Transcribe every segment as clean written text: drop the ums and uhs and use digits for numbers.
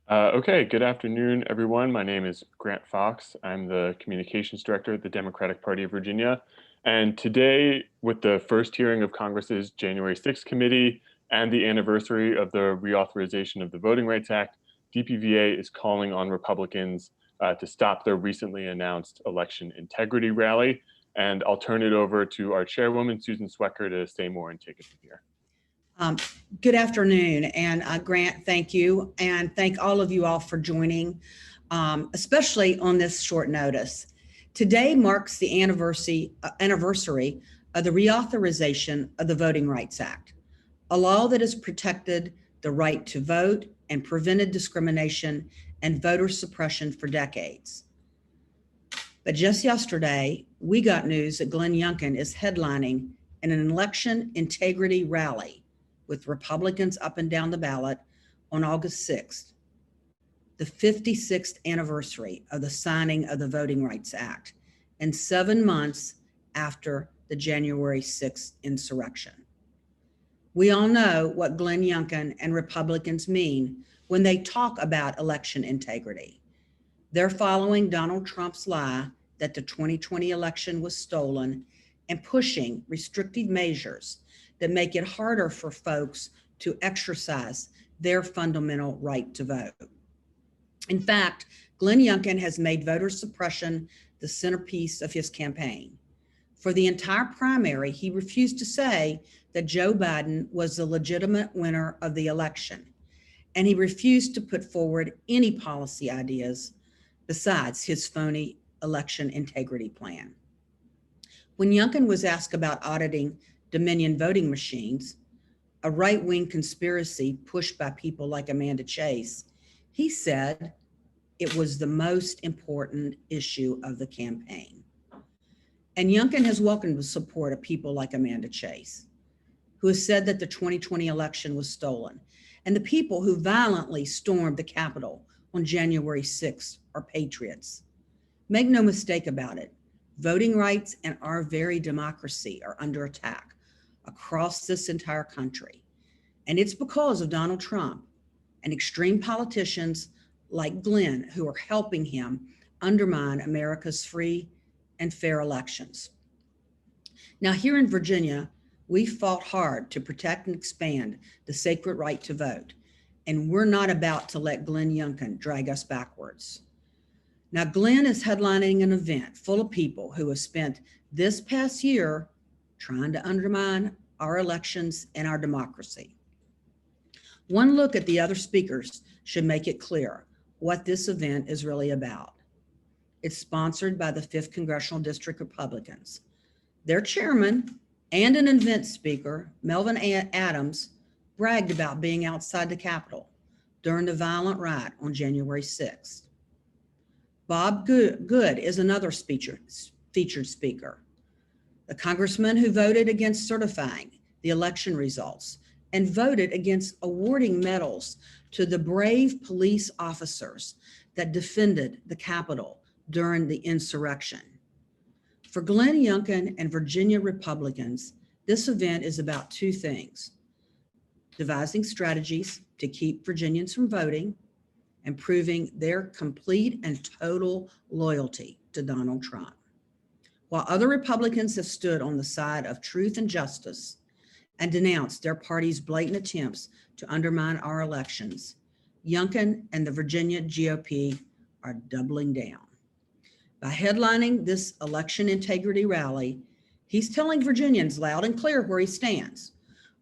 Okay, good afternoon, everyone. My name is Grant Fox. I'm the Communications Director at the Democratic Party of Virginia. And today, with the first hearing of Congress's January 6th committee and the anniversary of the reauthorization of the Voting Rights Act, DPVA is calling on Republicans to stop their recently announced election integrity rally. And I'll turn it over to our chairwoman, Susan Swecker, to say more and take it from here. Good afternoon, and Grant, thank you, and thank all of you all for joining, especially on this short notice. Today marks the anniversary of the reauthorization of the Voting Rights Act, a law that has protected the right to vote and prevented discrimination and voter suppression for decades. But just yesterday, we got news that Glenn Youngkin is headlining an election integrity rally with Republicans up and down the ballot on August 6th, the 56th anniversary of the signing of the Voting Rights Act, and 7 months after the January 6th insurrection. We all know what Glenn Youngkin and Republicans mean when they talk about election integrity. They're following Donald Trump's lie that the 2020 election was stolen and pushing restrictive measures that make it harder for folks to exercise their fundamental right to vote. In fact, Glenn Youngkin has made voter suppression the centerpiece of his campaign. For the entire primary, he refused to say that Joe Biden was the legitimate winner of the election, and he refused to put forward any policy ideas besides his phony election integrity plan. When Youngkin was asked about auditing Dominion voting machines, a right-wing conspiracy pushed by people like Amanda Chase, he said it was the most important issue of the campaign. And Youngkin has welcomed the support of people like Amanda Chase, who has said that the 2020 election was stolen, and the people who violently stormed the Capitol on January 6th are patriots. Make no mistake about it, voting rights and our very democracy are under attack across this entire country. And it's because of Donald Trump and extreme politicians like Glenn who are helping him undermine America's free and fair elections. Now, here in Virginia, we fought hard to protect and expand the sacred right to vote, and we're not about to let Glenn Youngkin drag us backwards. Now, Glenn is headlining an event full of people who have spent this past year trying to undermine our elections and our democracy. One look at the other speakers should make it clear what this event is really about. It's sponsored by the 5th Congressional District Republicans. Their chairman and an event speaker, Melvin Adams, bragged about being outside the Capitol during the violent riot on January 6th. Bob Good is another featured speaker, the congressman who voted against certifying the election results and voted against awarding medals to the brave police officers that defended the Capitol during the insurrection. For Glenn Youngkin and Virginia Republicans, this event is about two things: devising strategies to keep Virginians from voting and proving their complete and total loyalty to Donald Trump. While other Republicans have stood on the side of truth and justice and denounced their party's blatant attempts to undermine our elections, Youngkin and the Virginia GOP are doubling down. By headlining this election integrity rally, he's telling Virginians loud and clear where he stands,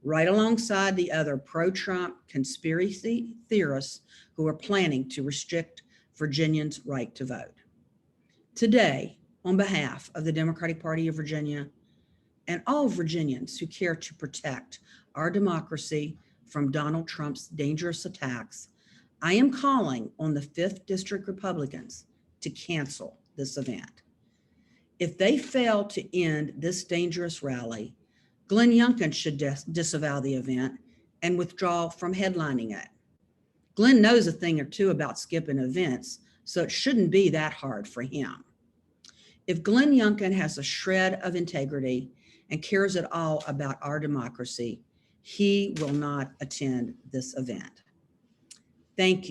right alongside the other pro-Trump conspiracy theorists who are planning to restrict Virginians' right to vote. Today, on behalf of the Democratic Party of Virginia and all Virginians who care to protect our democracy from Donald Trump's dangerous attacks, I am calling on the 5th District Republicans to cancel this event. If they fail to end this dangerous rally, Glenn Youngkin should disavow the event and withdraw from headlining it. Glenn knows a thing or two about skipping events, so it shouldn't be that hard for him. If Glenn Youngkin has a shred of integrity and cares at all about our democracy, he will not attend this event. Thank you.